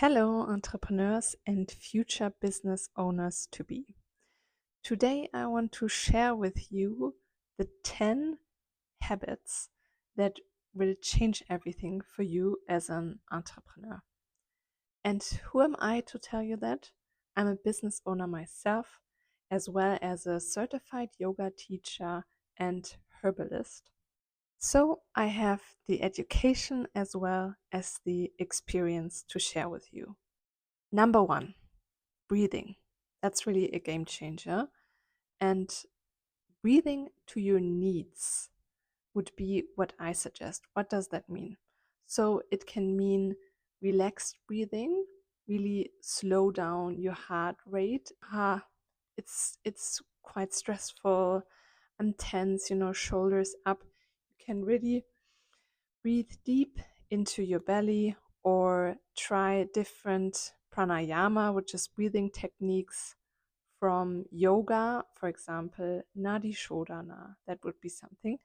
Hello, entrepreneurs and future business owners to be. Today, I want to share with you the 10 habits that will change everything for you as an entrepreneur. And who am I to tell you that? I'm a business owner myself, as well as a certified yoga teacher and herbalist. So, I have the education as well as the experience to share with you. Number one, breathing. That's really a game changer. And breathing to your needs would be what I suggest. What does that mean? So it can mean relaxed breathing, really slow down your heart rate. It's quite stressful. I'm tense, shoulders up. You can really breathe deep into your belly or try different pranayama, which is breathing techniques from yoga, for example, Nadi Shodhana. That would be something.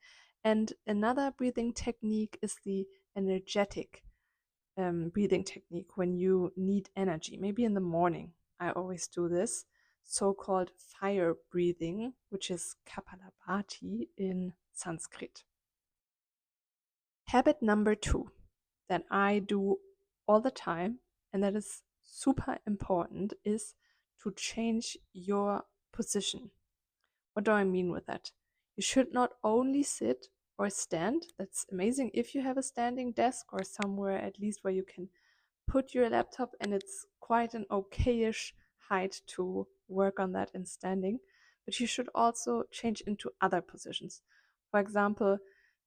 And another breathing technique is the energetic breathing technique when you need energy, maybe in the morning. I always do this so called fire breathing, which is Kapalabhati in Sanskrit. Habit number 2 that I do all the time, and that is super important, is to change your position. What do I mean with that? You should not only sit or stand. That's amazing if you have a standing desk or somewhere at least where you can put your laptop and it's quite an okayish height to work on that in standing. But you should also change into other positions. For example,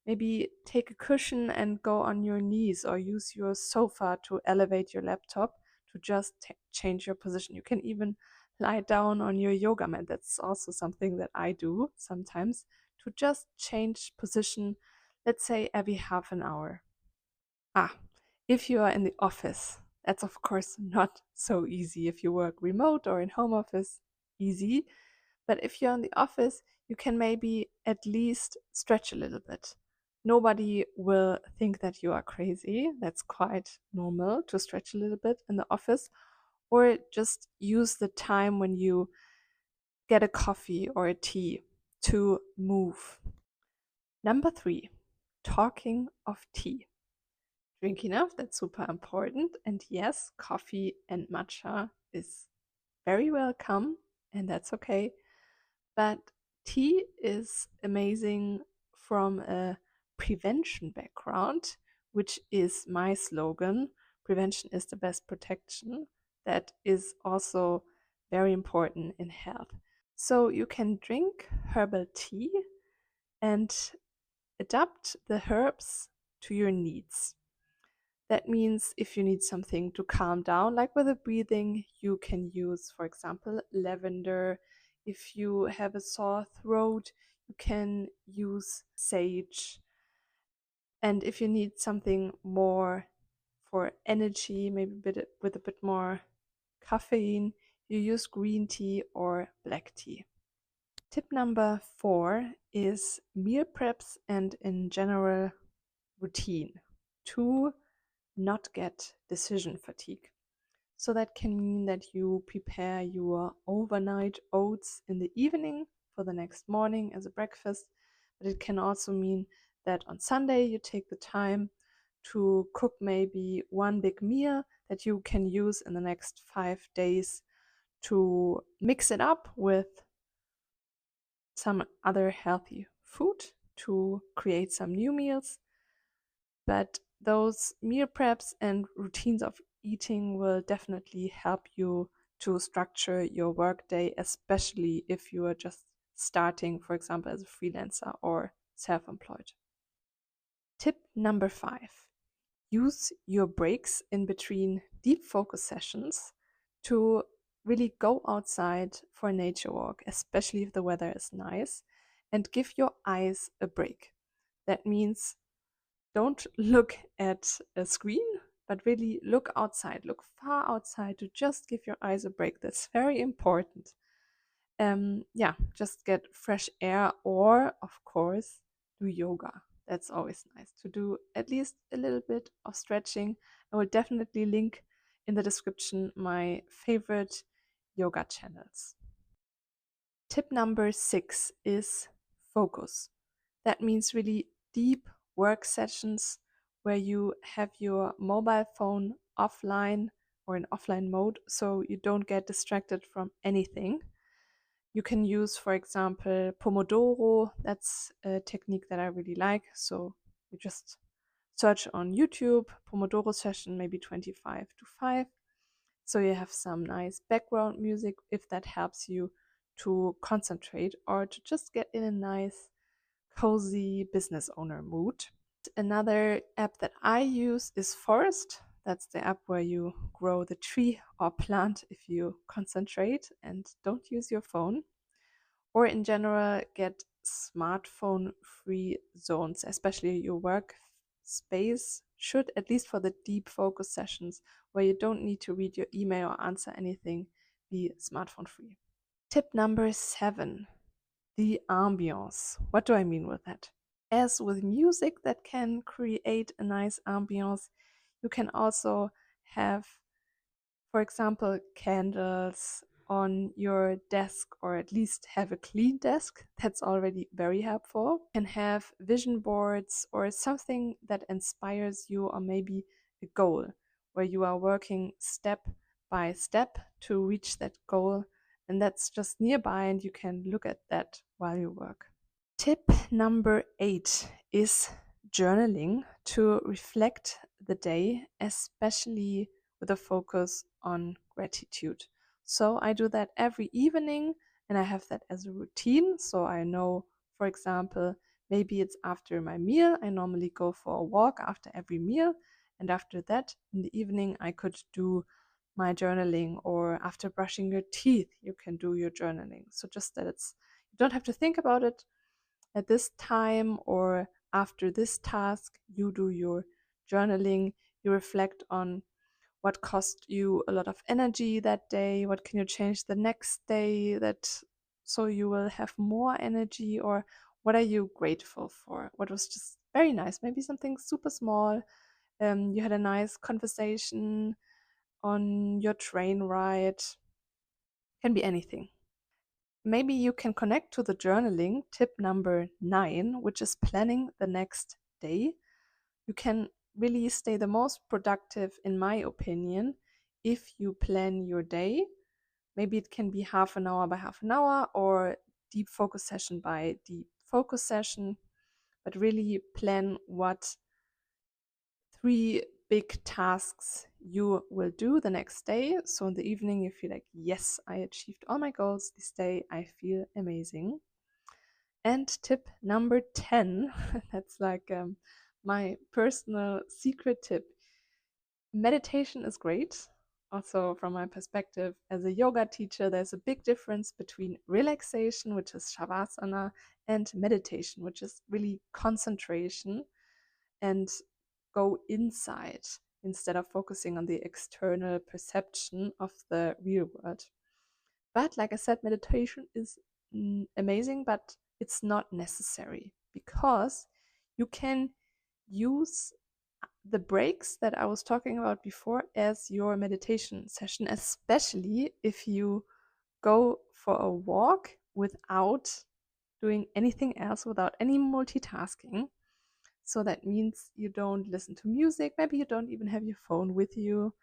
maybe take a cushion and go on your knees or use your sofa to elevate your laptop to just change your position. You can even lie down on your yoga mat. That's also something that I do sometimes to just change position, let's say every half an hour. If you are in the office, that's of course not so easy. If you work remote or in home office, easy. But if you're in the office, you can maybe at least stretch a little bit. Nobody will think that you are crazy. That's quite normal to stretch a little bit in the office. Or just use the time when you get a coffee or a tea to move. Number 3, talking of tea. Drink enough, that's super important. And yes, coffee and matcha is very welcome, and that's okay. But tea is amazing from a prevention background, which is my slogan. Prevention is the best protection. That is also very important in health. So you can drink herbal tea and adapt the herbs to your needs. That means if you need something to calm down, like with the breathing, you can use, for example, lavender. If you have a sore throat, you can use sage. And if you need something more for energy, maybe with a bit more caffeine, you use green tea or black tea. Tip number 4 is meal preps and in general routine to not get decision fatigue. So that can mean that you prepare your overnight oats in the evening for the next morning as a breakfast. But it can also mean that on Sunday you take the time to cook maybe one big meal that you can use in the next 5 days to mix it up with some other healthy food to create some new meals. But those meal preps and routines of eating will definitely help you to structure your workday, especially if you are just starting, for example, as a freelancer or self employed. Tip number 5, use your breaks in between deep focus sessions to really go outside for a nature walk, especially if the weather is nice, and give your eyes a break. That means don't look at a screen, but really look outside, look far outside to just give your eyes a break. That's very important. Just get fresh air, or of course, do yoga. That's always nice to do at least a little bit of stretching. I will definitely link in the description my favorite yoga channels. Tip number 6 is focus. That means really deep work sessions where you have your mobile phone offline or in offline mode so you don't get distracted from anything. You can use, for example, Pomodoro. That's a technique that I really like. So you just search on YouTube, Pomodoro session, maybe 25 to 5. So you have some nice background music if that helps you to concentrate or to just get in a nice, cozy business owner mood. Another app that I use is Forest. That's the app where you grow the tree or plant if you concentrate and don't use your phone. Or in general, get smartphone free zones, especially your work space should, at least for the deep focus sessions where you don't need to read your email or answer anything, be smartphone free. Tip number 7, the ambience. What do I mean with that? As with music that can create a nice ambience, you can also have, for example, candles on your desk, or at least have a clean desk. That's already very helpful. You can have vision boards or something that inspires you, or maybe a goal where you are working step by step to reach that goal. And that's just nearby, and you can look at that while you work. Tip number 8 is journaling to reflect the day, especially with a focus on gratitude. So I do that every evening and I have that as a routine. So I know, for example, maybe it's after my meal. I normally go for a walk after every meal. And after that, in the evening, I could do my journaling, or after brushing your teeth, you can do your journaling. So just that you don't have to think about it at this time or after this task. You do your journaling, you reflect on what cost you a lot of energy that day, what can you change the next day that so you will have more energy, or what are you grateful for, what was just very nice, maybe something super small. You had a nice conversation on your train ride, can be anything. Maybe you can connect to the journaling tip number 9, which is planning the next day. You can really stay the most productive, in my opinion, if you plan your day. Maybe it can be half an hour by half an hour, or deep focus session by deep focus session, but really plan what 3 big tasks you will do the next day. So in the evening, you feel like, yes, I achieved all my goals this day. I feel amazing. And tip number 10, that's like my personal secret tip. Meditation is great. Also, from my perspective as a yoga teacher, there's a big difference between relaxation, which is shavasana, and meditation, which is really concentration and go inside instead of focusing on the external perception of the real world. But like I said, meditation is amazing, but it's not necessary, because you can use the breaks that I was talking about before as your meditation session, especially if you go for a walk without doing anything else, without any multitasking. So that means you don't listen to music, maybe you don't even have your phone with you,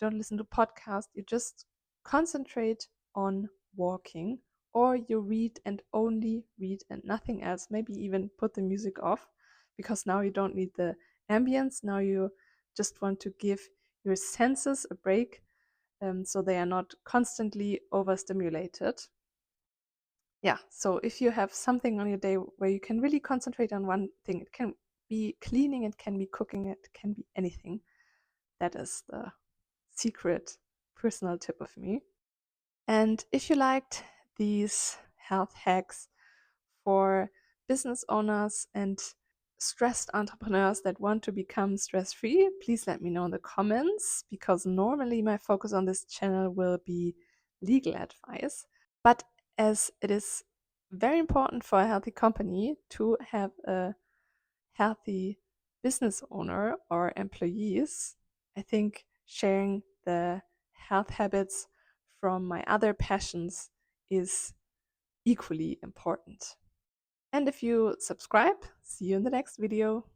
don't listen to podcasts, you just concentrate on walking, or you read and only read and nothing else. Maybe even put the music off, because now you don't need the ambience. Now you just want to give your senses a break, so they are not constantly overstimulated. Yeah, so if you have something on your day where you can really concentrate on one thing, it can be cleaning, it can be cooking, it can be anything. That is the secret personal tip of me. And if you liked these health hacks for business owners and stressed entrepreneurs that want to become stress free, please let me know in the comments, because normally my focus on this channel will be legal advice. But as it is very important for a healthy company to have a healthy business owner or employees, I think sharing the health habits from my other passions is equally important. And if you subscribe, see you in the next video.